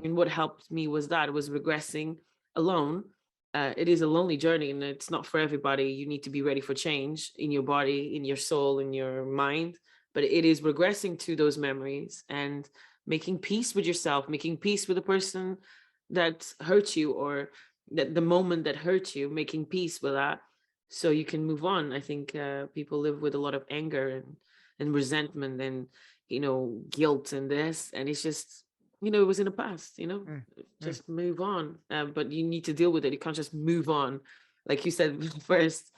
And what helped me was that was regressing alone. It is a lonely journey and it's not for everybody. You need to be ready for change in your body, in your soul, in your mind. But it is regressing to those memories and making peace with yourself, making peace with the person that hurt you, or that the moment that hurt you, making peace with that so you can move on. I think people live with a lot of anger and resentment and, guilt and this. And it's just, it was in the past, Mm, mm. just move on. But you need to deal with it. You can't just move on. Like you said first,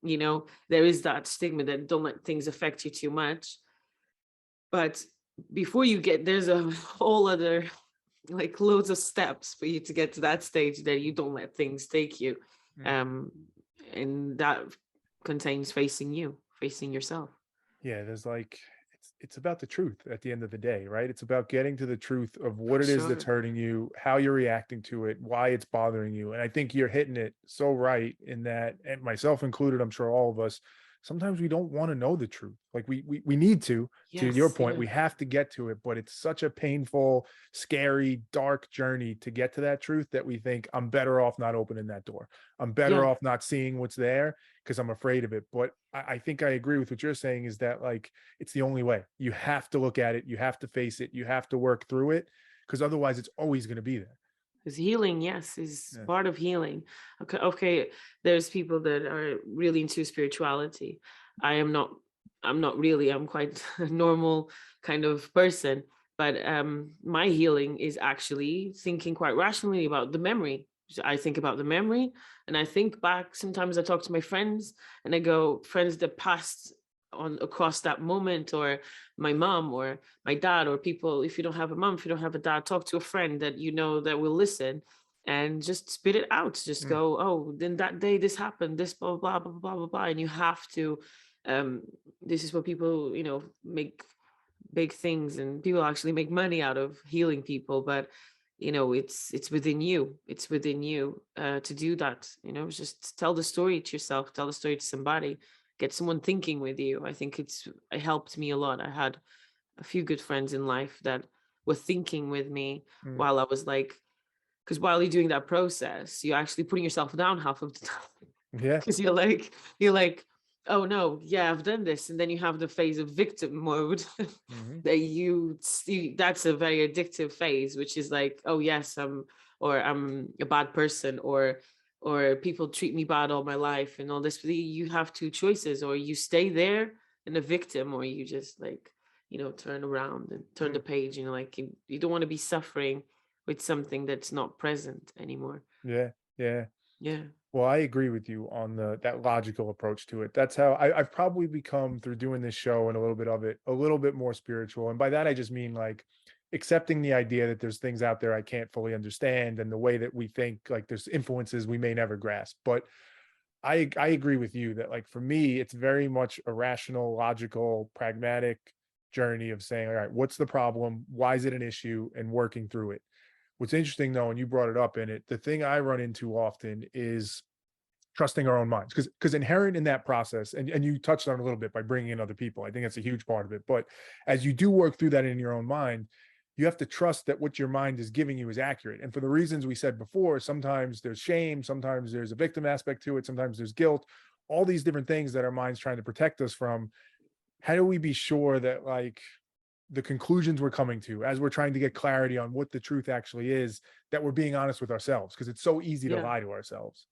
there is that stigma that don't let things affect you too much. But before you get, there's a whole other, like loads of steps for you to get to that stage that you don't let things take you. Mm. Um, and that contains facing yourself. Yeah, there's like it's about the truth at the end of the day, right? It's about getting to the truth of what For it is that's sure. hurting you, how you're reacting to it, why it's bothering you. And I think you're hitting it so right in that, and myself included, I'm sure all of us, sometimes we don't want to know the truth. Like we need to your Yes. point, Yeah. we have to get to it, but it's such a painful, scary, dark journey to get to that truth that we think I'm better off not opening that door. I'm better Yeah. off not seeing what's there because I'm afraid of it. But I think I agree with what you're saying is that like it's the only way. You have to look at it, you have to face it, you have to work through it because otherwise it's always going to be there. Because healing, yes, is Yeah. part of healing. Okay, okay, there's people that are really into spirituality. I am not. I'm not really. I'm quite a normal kind of person. But my healing is actually thinking quite rationally about the memory. So I think about the memory, and I think back. Sometimes I talk to my friends, and I go, friends that passed on across that moment, or my mom, or my dad, or people. If you don't have a mom, if you don't have a dad, talk to a friend that you know that will listen and just spit it out. Just Mm, go, oh, then that day this happened, this blah blah blah blah blah blah. And you have to um this is what people, make big things, and people actually make money out of healing people. But it's within you, it's within you to do that. Just tell the story to yourself, tell the story to somebody, get someone thinking with you. I think it helped me a lot. I had a few good friends in life that were thinking with me mm. while I was like, because while you're doing that process, you're actually putting yourself down half of the time. Yeah. Because you're like, oh no, yeah, I've done this. And then you have the phase of victim mode Hmm. that you see. That's a very addictive phase, which is like, oh yes, I'm a bad person, or people treat me bad all my life and all this. You have two choices: or you stay there in a victim, or you just like, turn around and turn Mm. the page. Like you don't want to be suffering with something that's not present anymore. Yeah. Yeah. Yeah. Well, I agree with you on the that logical approach to it. That's how I've probably become through doing this show and a little bit of it, a little bit more spiritual. And by that, I just mean like accepting the idea that there's things out there I can't fully understand, and the way that we think, like there's influences we may never grasp. But I agree with you that like for me, it's very much a rational, logical, pragmatic journey of saying, all right, what's the problem? Why is it an issue? And working through it. What's interesting though, and you brought it up in it, the thing I run into often is trusting our own minds because inherent in that process, and you touched on it a little bit by bringing in other people. I think that's a huge part of it. But as you do work through that in your own mind, you have to trust that what your mind is giving you is accurate. And for the reasons we said before, sometimes there's shame, sometimes there's a victim aspect to it, sometimes there's guilt, all these different things that our mind's trying to protect us from. How do we be sure that like the conclusions we're coming to as we're trying to get clarity on what the truth actually is, that we're being honest with ourselves? Because it's so easy to Yeah. lie to ourselves.